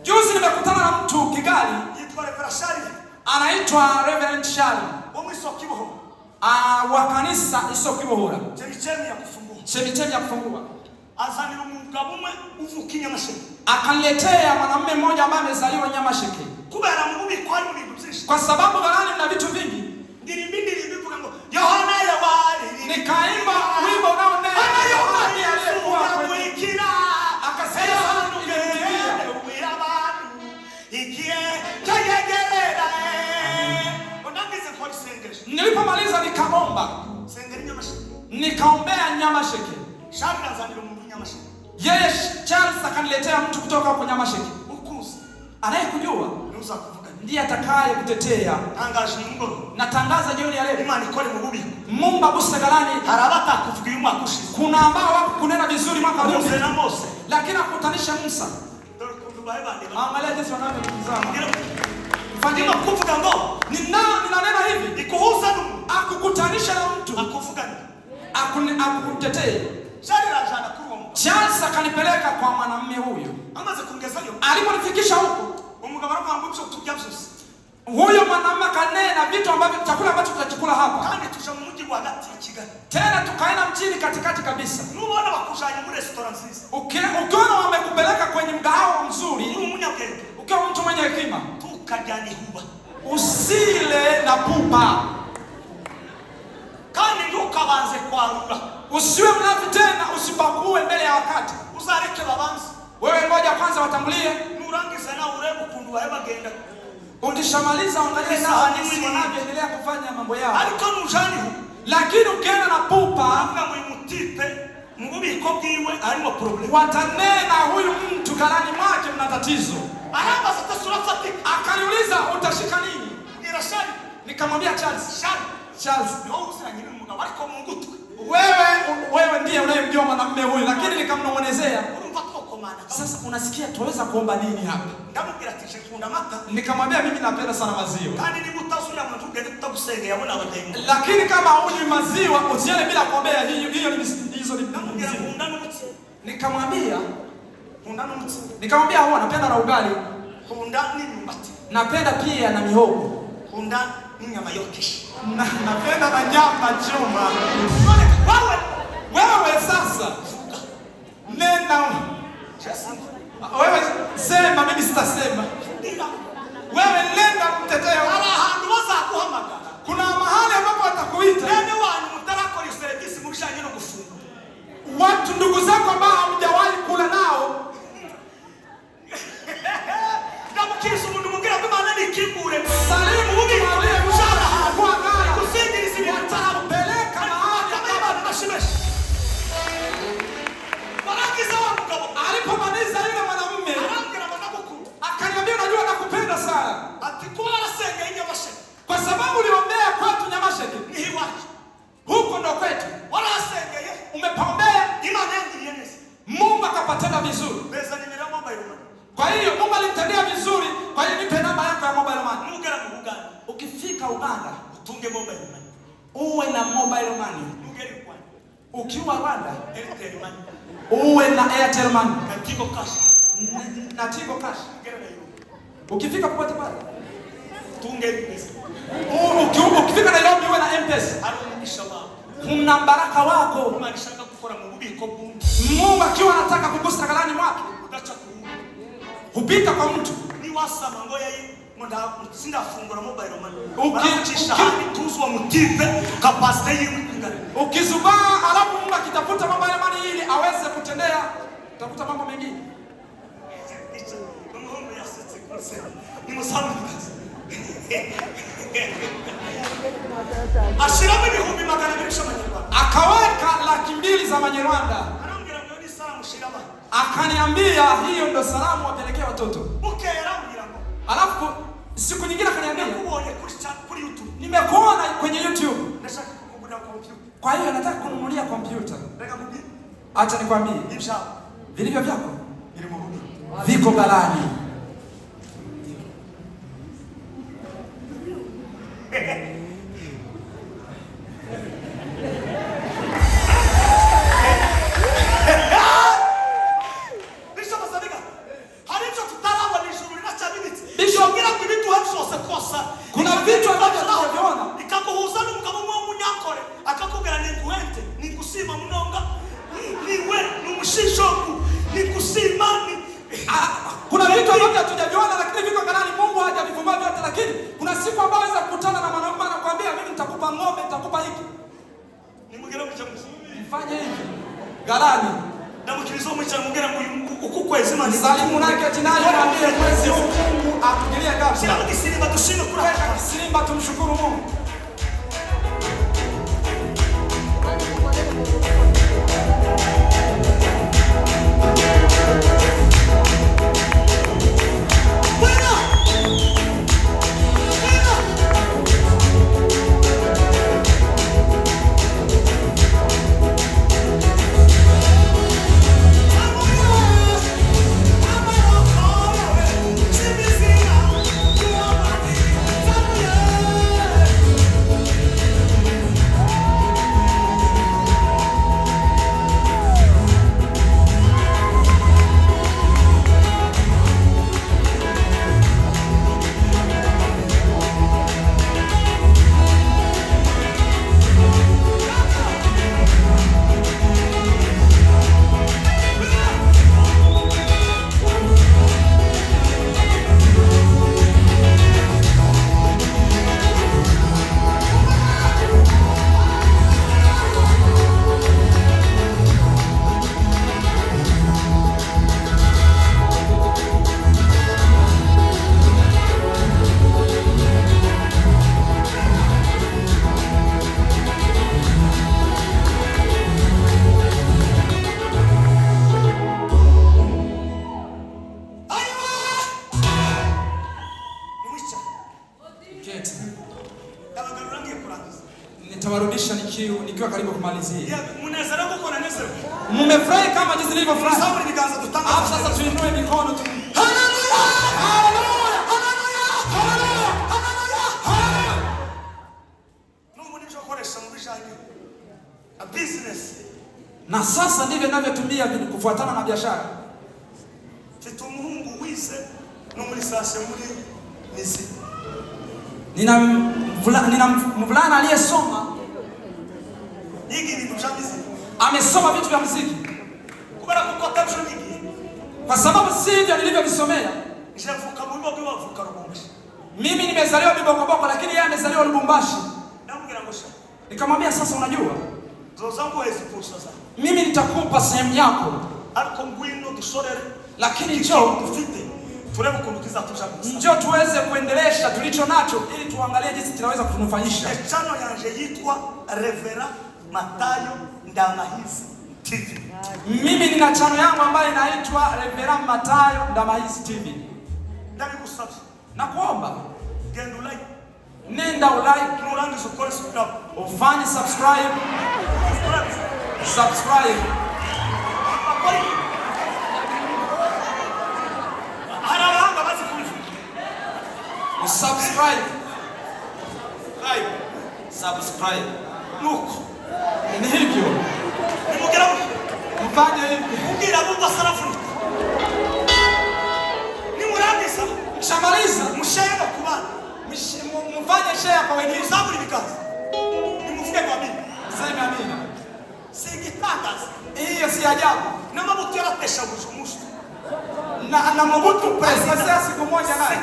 Juzi nimekutana na mtu Kigali, Yitwa Reverend Shari. anaitwa Reverend Shari. Wo mwisokiboho. Wa kanisa Isokibohora. Chemichemi ya kufungua. Chemichemi ya kufungua. Azanira umugabo umwe uvuka Nyamasheke. Akaniletea mwanamume mmoja ambaye amezaliwa Nyamasheke. Kubera mu bubiko ari mu bintu byinshi. Kwa sababu ghalani mna vitu vingi. Ndirimbi bivuga ngo Yohana yawari. Nikaimba wimbo unaonena Yohana aliyekuwa mwikira. Akasema umira abantu. Ikiye kayegerera. Onangize kwa sengesho. Nilipomaliza nikaomba. Sengeri Nyamasheke. Nikaombea Nyamasheke. Shari azanira umuntu Nyamasheke. Yeye Charles akaniletea mtu kutoka huko Nyamasheke. Ukuzi. Anayekujua Nuza kuvuga. ndiye atakaye kutetea. Tangaje ngo. Natangaza jioni ya leo. Imana ikore mu bubiko. Mungu aguse ghalani. Harabata kuvuga uyu mwaka ushize. Kuna ambao wako kunena vizuri mwaka Mose uliopita. na Mose. Lakini akutanisha Musa. Dore kundu bahe bandika. Angalia jinsi wanavyotizama. Fadima kuvuga ngo Ninanena hivi. ikuhuza n'umuntu. Akukutanisha na mtu. Akuvugana. Akutetee. Shari rajana kurumo. Charles akanipeleka kwa mwanamume huyo. Amaze kungezayo. Aliponifikisha huko, Umugabo aravuga ngo tujya byose. huyo mwanamume kanena vitu ambavyo chakula ambacho tutakula hapa. Kandi tusha mu mujyi wa hagati ya Kigali. Tena tukaenda mjini katikati kabisa. Nubona bakujanye muri restaurant nziza. Ukiona wamekupeleka kwenye mgahawa mzuri, Uri umunyabwenge. ukiwa mtu mwenye hekima, Tukajyana ihuba. usile na pupa. Kandi ntukabanze kwarura. Usiwe mlafi tena, usipakue mbele ya wakati. Uzareke babanze. Wewe ngoja kwanza watangulie. Nurangiza na urebe ukundu bahe bagenda. Ukishamaliza angalia nao jinsi wanavyoendelea kufanya mambo yao. Ariko nujani hu. Lakini ukienda na pupa, Avuga ngo uyu mutipe mu bubiko bwiwe arimo problem. watanena huyu mtu ghalani mwake mna tatizo. Aramba sasa surafatika. Akaniuliza utashika nini? Ngira Shari. Nikamwambia Charles. Shari. Yo usiranye n'umugabo ariko mu ngutwe. Wewe ndiye unayemjua mwanamume huyu, lakini nikamnong'onezea. Urumva twokomana. Sasa unasikia tuweza kuomba nini hapa? Ndamubwira ati nkunda amata. Nikamwambia mimi napenda sana maziwa. Kandi niba utasuya mu tugende tutagusenge yabona abadayimu. Lakini kama hunywi maziwa usiende bila kuombea, hizo ni Ndamubwira nkunda n'umutsi. Nikamwambia nkunda huwa napenda na ugali. Nkunda n'imyumbati. Napenda pia na mihogo. Nkunda n'inyama yokesh. Napenda na nyama choma. Wewe sasa nenda. Wewe sema, mimi sitasema. Wewe nenda mtetee. Kuna mahali ambapo watakuita. Watu ndugu zako ambao hamjawahi kula nao. Salimu mwambie mshara kwa ngara. Peleka mahali. Alipomaliza yule mwanamume akaniambia ametenda vizuri. Pesa ni mira mobile money. Kwa hiyo Mungu alimtendea vizuri. Kwa hiyo nipe namba yako ya mobile money. Nugera mu Uganda. Ukifika Uganda, Utunge mobile money. uwe na mobile money. Nugeri kwa. Ukiwa Rwanda, Airtel money. uwe na Airtel money. Tigo cash. Na Tigo cash. Nugera na hiyo. Ukifika popote pale, Tunge pesa. Ukifika Nairobi uwe na M-Pesa. Arumukisha wao. Kuna baraka wako. Umanishaka gukora mu bubiko bw'umuntu. Mungu akiwa anataka kugusa kalani mwake, Udacha ku. hupita kwa mtu. Ni wasama ngo yayi munda sindafungura mobile money. Ukisha hadi tuzwa mutipe capacity y'ingana. Ukizubaa alafu Mungu akitafuta mobile money ili aweze kutendea tafuta mambo mengine. Mungu yasetse kusema. Ni musamu kazi. Ashiramo ibihumbi 200 by'amanyarwanda. Akaweka 200,000 za Manyarwanda. Arambwira ngo ni salamu shirama. Akaniambia hiyo ndo salamu wapelekea watoto. Ukera mbwira ngo. Alafu siku nyingine akaniambia Kubonye kuri YouTube. nimekuona kwenye YouTube. Nataka kukugura computer. Kwa hiyo nataka kununulia kompyuta. Nataka kubi. Acha nikwambie. Ibsha. Vilivyo vyako Ili muhubi. viko galani. Kuna vitu ambavyo hatujaviona. Ikakuhuza n'umugabo w'umunyakore akakubwira ni kuhente ni kusima mnonga niwe n'umushishoku ni kusima ni kuna vitu ambavyo hatujaviona lakini viko galani. Mungu hajavifungua vyote, lakini kuna siku ambayo unaweza kukutana na mwanaume anakuambia mimi nitakupa ng'ombe, nitakupa hiki. ni mugero mchamuzi Mfanye hivi. Galani. na mukirizo mwicara mugera uku kwezi mani Salimu nake jinayo mwambie mwezi huu Mungu akugilie kabisa. sina kisimba tushime kura Simba tumshukuru Mungu. Nitawarudisha nikiwa karibu kumalizia. Mnaweza kuko na nesa. Mmefurahi kama jinsi nilivyofurahi. Sababu nikaanza kutanga. Hapo sasa tuinue mikono tu. Haleluya! Haleluya! Haleluya! Haleluya! Haleluya! Mungu ndicho koresha mbishani. A business. Na sasa ndivyo ninavyotumia kufuatana na biashara. Fitu Mungu wise no muri sase muri nisi. Nina mvulana aliyesoma. Hiki ni mshabizi. Amesoma vitu vya muziki. Kubara kukota mshonigi. Kwa sababu si hivyo nilivyovisomea. Nishavuka mwimbo kwa vuka Lubumbashi. Mimi nimezaliwa Bibokoboko lakini yeye amezaliwa Lubumbashi. Namugira ngosha. Nikamwambia sasa unajua? Zozangu hazipusa sasa. Mimi nitakupa sehemu yako. Ariko ngwino dusorere. Lakini njoo ufite. Turebe kundukiza tushabizi. Njoo tuweze kuendelesha tulicho nacho ili tuangalie jinsi tunaweza kutunufaisha. Channel yanje yitwa Revera Matayo Ndamahizi TV. Mimi nina channel yangu ambayo inaitwa Revera Matayo Ndamahizi TV. Ndani kusubscribe. Na kuomba Gendo like. Nenda ulike, Nurangi sokore subscribe. ufanye subscribe. subscribe. Subscribe. nuko Ni hivyo. nimugera Mfanye hivyo. kugira ngo asarafunika nimurangisa Mshamaliza. mushare kubana Mfanye share kwa wengine. muzaburi bikaza nimuvuge kwa bibi Sema amina. singitangaza Hiyo si ajabu. n'amabuto yaratesha bujumushu Na Mobutu president siku moja naye.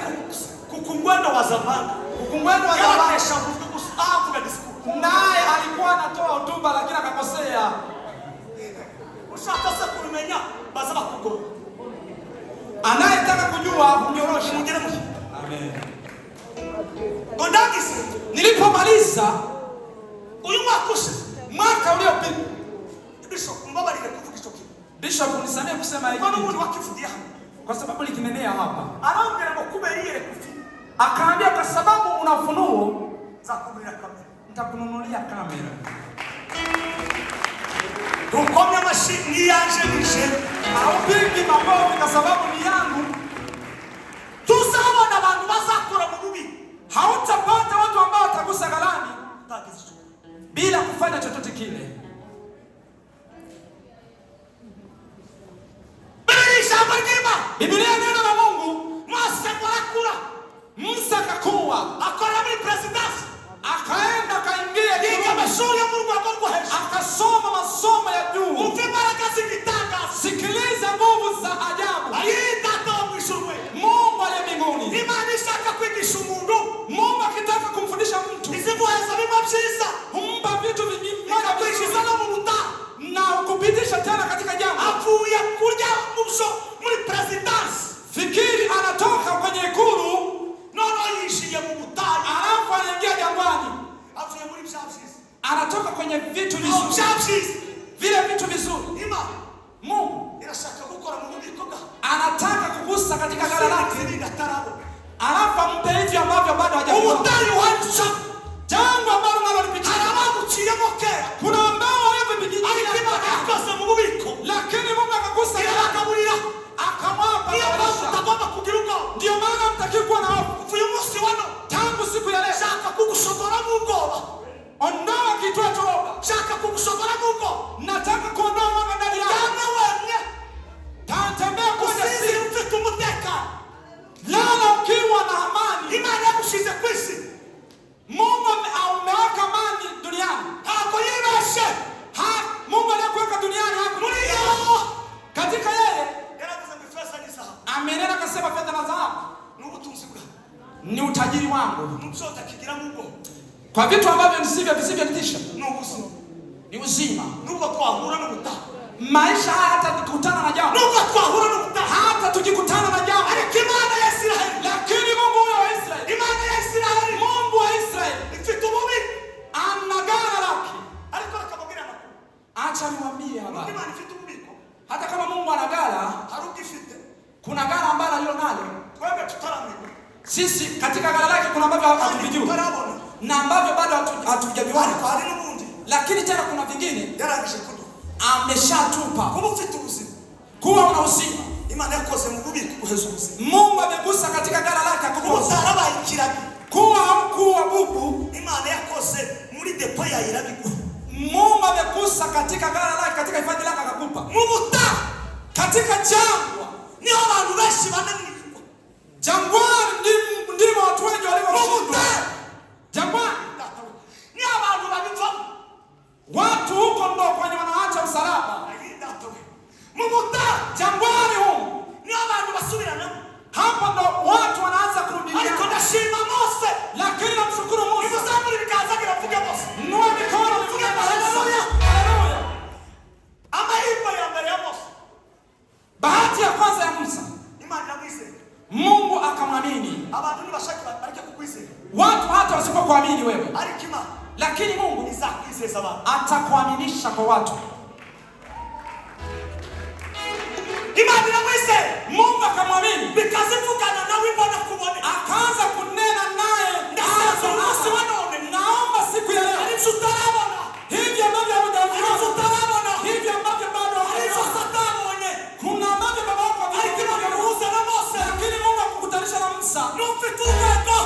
kukungwendo wa zamani Ukungwendo wa zamani. yaratesha bujumushu avuga disku Naye alikuwa anatoa hotuba lakini akakosea. ushaka se kumenya baza bakugora Anayetaka kujua kunyorosha. mugere mu Amen. gondagise Nilipomaliza uyu mwakushe mwaka uliopita, bishop mbabarire kuvuga ico kintu Bishop nisamee kusema hivi bano umuntu wakivudia kwa sababu likinenea hapa. arambere ngo kuberiye kufi Akaambia kwa sababu una ufunuo zakubira kamera nitakununulia kamera. tukomye amashini yanje nishe Haupigi makofi kwa sababu ni yangu. tuzabona abantu bazakora mu bubi Hautapata watu ambao watagusa galani tagize ico bila kufanya chochote kile. birisha bagima Biblia neno la Mungu, masa barakura Musa akakuwa, akora muri president akaenda akaingia yiga Kirumi, amashuri yo mu rwego rwo hejuru akasoma masomo ya juu. umva imbaraga z'igitangaza Sikiliza nguvu za ajabu. ayidata wo mwishurwe Mungu aliye mbinguni, imana ishaka kwigisha umuntu Mungu akitaka kumfundisha mtu izimuheza bimwe byiza humpa vitu vingine ikakwishiza no mu butaha na kupitisha tena katika jambo. avuye kurya muso muri presidence Fikiri anatoka kwenye ikulu nono yishiye mu butaha alafu anaingia jangwani, avuye muri byabyiza anatoka kwenye vitu no vizuri, byabyiza vile vitu vizuri. imana Mungu irashaka gukora mu bubiko bwa anataka kugusa katika gala lake, ziri gatarabo alafu ampe hivi ambavyo bado hajapewa. ubutayu wanca Jambo ambalo nalolipitia, arabaguciyemo kera kuna ambao walivyopitia, ariko imana yakoze mu bubiko lakini Mungu akagusa gala lake, irabagaburira akamwapa niyo mpamvu maisha. utagomba kugira ubwoba Ndio maana mtakiwa kuwa na hofu. uvuye umunsi wano Tangu siku ya leo, shaka kugushobora mu bwoba ondoa kichwa chooga. shaka kugushobora mu bwoba Nataka kuondoa mwanga ndani yako. cyane wemye Tembea kwa usinzira jasiri, ufite umutekano lala ukiwa na amani. imana yagushize ku isi Mungu ameweka amani duniani. ntabwo yibeshe Mungu aliyekuweka duniani hapo muri yo katika yeye yaravuze ngo ifeza n'izahabu amenena akasema, fedha na dhahabu ni ubutunzi bwawe ni utajiri wangu, n'ibyo utakigira mu bwoba kwa vitu ambavyo visivyotisha ni ubuzima ni uzima. nubwo twahura n'ubutaha Maisha haya hata tukikutana na jambo, nubwo twahura n'ubutaha hata tukikutana na jambo, ariko imana ya Isiraheli lakini Mungu huyo wa Israeli, imana ya Isiraheli Mungu wa Israeli ifite umubi ana ghala lake. ariko akamubwira amakuru Acha niwaambie habari, imana ifite ububiko hata kama Mungu ana ghala, hari ubwo ifite kuna ghala ambalo alilo nalo twebwe tutaramenya sisi. Katika ghala lake kuna ambavyo hatuvijui tutarabona na ambavyo bado hatujaviona, ariko hari n'ubundi lakini tena kuna vingine yarangije kuduha ameshatupa. kuba ufite ubuzima Kuwa una uzima, imana yakoze mu bubiko guheza ubuzima Mungu amegusa katika ghala lake kuba akukosa. utarabaye ikiragi Kuwa haukuwa bubu, imana yakoze muri depo ya irabiguha Mungu amegusa katika ghala lake, katika hifadhi lake akakupa. mu butaha Katika jangwa, niho abantu benshi bananirwa jangwani ndimo watu wengi mu walioshindwa. butaha Jangwani niho abantu babivamo watu huko ndo kwenye wanaacha msalaba. mu butaha Jangwani huko niho abantu basubiranamo hapa ndo watu wanaanza ariko kurudia. ndashima Mose Lakini namshukuru Musa, nimuzamure ibiganza biravuge Mose nua mikono Vuga mvuge haleluya. haleluya. amahirwe ya mbere ya Mose Bahati ya kwanza ya Musa, imana iramwizera Mungu akamwamini. abantu nibashaka bareke kukwizera Watu hata wasipokuamini wewe, ariko imana lakini Mungu izakwizeza abantu atakuaminisha kwa watu. imana iramwizera Mungu akamwamini, bikaze mvugana nawe imbona kubone akaanza kunena naye. ndasaba umunsi wa none Naomba siku ya leo, aribyo utarabona hivi ambavyo aribyo hujaviona, utarabona hivi ambavyo bado aribyo hajaona, satabonye kuna ambavyo baba wako ariko imana hajaona, imuhuza na Mose lakini Mungu akukutanisha na Musa. n'ufite urwego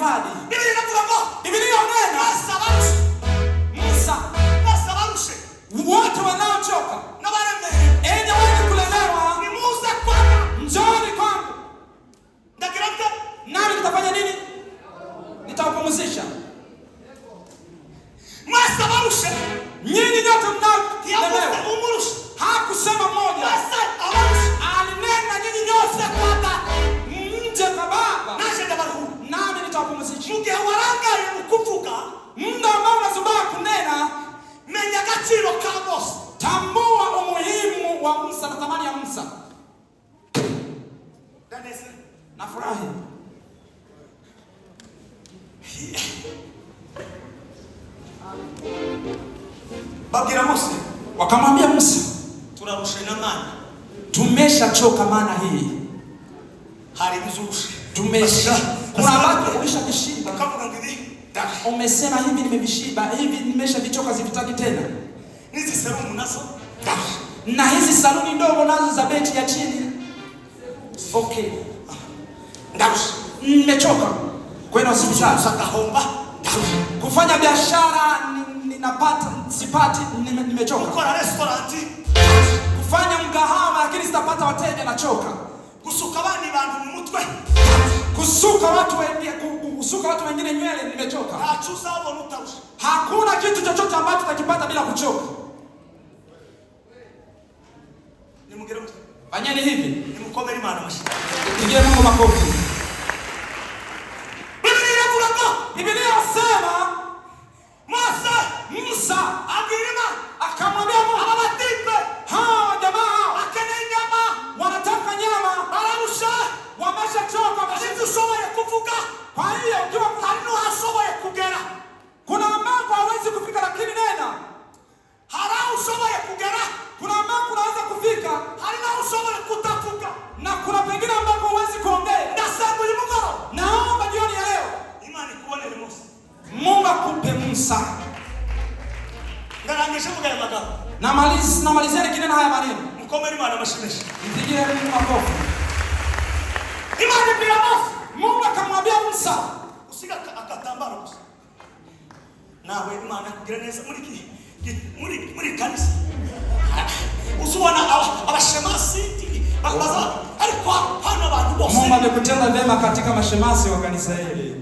hifadhi. Biblia inavuga ngo Biblia inanena Musa wote wanaochoka na baremere enye wenye kulemewa nimuze kwana njoni kwangu ndakiraka nami nitafanya nini? Nitawapumzisha. Masa barushe Nyinyi nyote mnaolemewa. Hakusema mmoja. Alinena nyinyi nyote kwamba mje kwa Baba nami nitawapumzisha. mugihe warangaye ukuvuga Muda ambao unazubaa kunena, menya agaciro ka Mose. tambua umuhimu wa Musa na thamani ya Musa. Nafurahi. Babwira Mose, Wakamwambia Musa, turarushe na mana, tumeshachoka mana hii. hari bizurushe. Tumesha. Kuna watu wameshavishiba. Kavuga ngo ibi Umesema hivi nimevishiba, hivi nimeshavichoka, zivitaki tena. nizi serumu nazo Na hizi saluni ndogo nazo za beti ya chini. Okay. ndarusha. Nimechoka. Kwenda hospitali. Sakahomba Kufanya biashara ninapata sipati, nimechoka. gukora restaurant, Kufanya mgahawa lakini sitapata wateja, nachoka. gusuka abandi bantu mu mutwe, Kusuka watu wengine nywele, nimechoka. ntacu uzabona utarusha. Hakuna kitu chochote ambacho utakipata bila kuchoka. Nimugire mutwe, Fanyeni hivi. nimukomere Imana amashyi. Pigie Mungu makofi. Biblia inavuga ngo Biblia inasema Mose Musa abwira akamwambia Mungu, aba batipe hawa jamaa bakeneye inyama, wanataka nyama, bararusha, wameshachoka. ariko ushoboye kuvuga Kwa hiyo ukiwa hari n'uhashoboye kugera, kuna ambako hawezi kufika, lakini nena. hari aho ushoboye kugera, Kuna ambako unaweza kufika, hari n'aho ushoboye kutavuga. na kuna pengine ambako huwezi kuongea. Ndasaba uyu mugoroba Naomba jioni ya leo Imana ikubonere Mose. Mungu akupe Musa. Ndarangije mvuga aya magambo, Namalizeni kinena haya maneno. mukomere Imana amashyi menshi. Mpigie Mungu makofi. Imana ibwira Mose, Mungu akamwambia Musa, usiga akatambaro gusa, nawe Imana kugira neza muri kanisa. Usubona abashemasi baza ariko hano abantu bose Mungu amekutenda vyema katika mashemasi wa kanisa hili.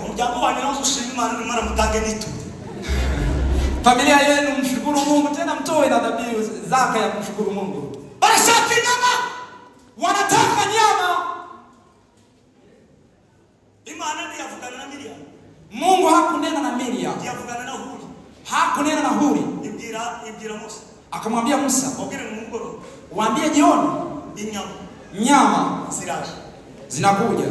umuryango wanyu nawe ushima Imana, Imana mutange nitu. Familia yenu mshukuru Mungu, tena mtoe na dhabihu zaka ya kumshukuru Mungu. Barashaka inyama, Wanataka nyama. Imana ntiyavugana na Miriam, Mungu hakunena na Miriam, ntiyavugana na Huri, hakunena na Huri. ibwira Mose, Akamwambia Musa, ubwire mu mugoroba waambie jioni inyama nyama ziraje, zinakuja,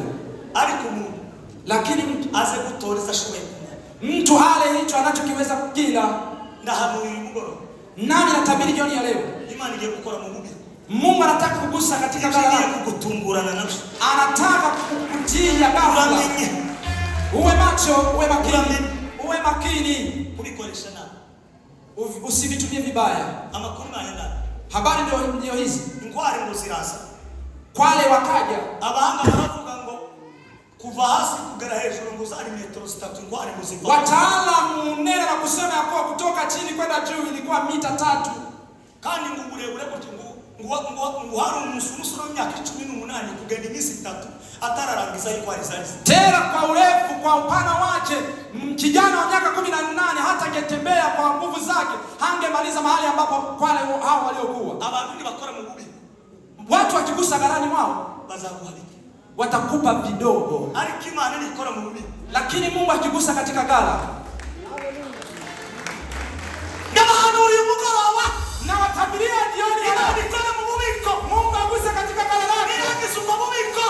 ariko umuntu lakini aze gutoreza ashoboye kumenya. mtu ale hicho anachokiweza kukila. Ndahanuye uyu mugoroba Nami natabiri jioni ya leo, Imana igiye gukora mu mubiri, Mungu anataka kugusa katika igiye gala, kugutungurana nabyo. anataka kukutia ghafla. Uramenye Uwe macho, uwe makini, kubikoresha nabi, usivitumie vibaya. amakuru nayenda Habari ndio hizi. ingware ngo ziraza, Kwale wakaja, abahanga baravuga ngo kuva hasi kugera hejuru ngo zari metero 3, ingware ngo ziva. wataalamu nena na kusema ya kuwa kutoka chini kwenda juu ilikuwa mita 3. Kandi ngo uburebure gutyo ngo hari umusore w'imyaka 18 kugenda iminsi 3 atararangiza ingware zari. Tena kwa urefu, kwa upana wake, kijana wa miaka 18 hata angetembea kwa nguvu zake hangemaliza mahali ambapo kwale hao waliokuwa. Abantu ni bakora mu bubi, Watu wakigusa garani mwao bazaguharika, watakupa vidogo, ariko Imana ni ikora mu bubi. lakini Mungu akigusa katika gala. Ndabahanura uyu mugoroba, Na watabiria jioni ya Imana leo, ikora mu bubiko, Mungu aguse katika gala lake. irangiza ubwo bubiko,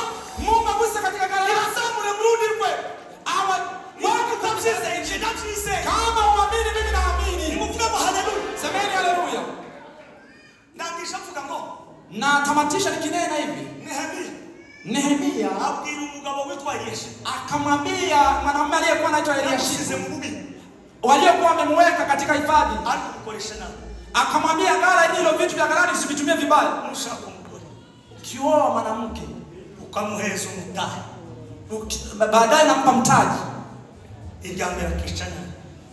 Mungu aguse katika gala lake. irazamure mu rundi rwe. Awa Watu utabyizeye, nje ndabyizeye. kama uamini, mimi naamini. Nimuvuge ngo haleluya. Semeni haleluya. Ndangisha mvuga ngo Na tamatisha nikinena hivi. Nehemia abwira umugabo witwa Yesha, akamwambia mwanamume aliyekuwa anaitwa yashize Eliashibu, mu bubi, waliokuwa wamemweka katika hifadhi, ariko gukoresha nabi. akamwambia gala hilo, vitu vya galani usivitumie vibaya. Nushaka umugore Ukioa mwanamke ukamuheza umutahe, baadaye nampa mtaji. Irya mbere akicana.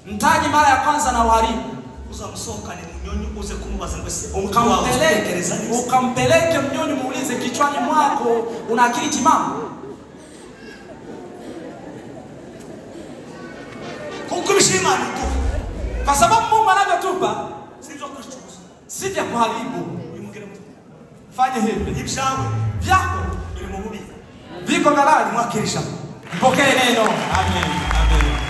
Mtaji mara ya kwanza na uharibu. Uzamusohokane munyonyi uze kumubaza ngo se ukampeleke mnyonyi muulize kichwani mwako una akili timamu? Kuko bishimani tu. Kwa sababu Mungu anavyotupa Sivyo kuchukuza. si vya kuharibu. Uyumugire mtu. Fanye hivi. Ibishawe Vyako biri mu bubi. viko galani, Mwakirisha. mpokee neno. Amen. Amen.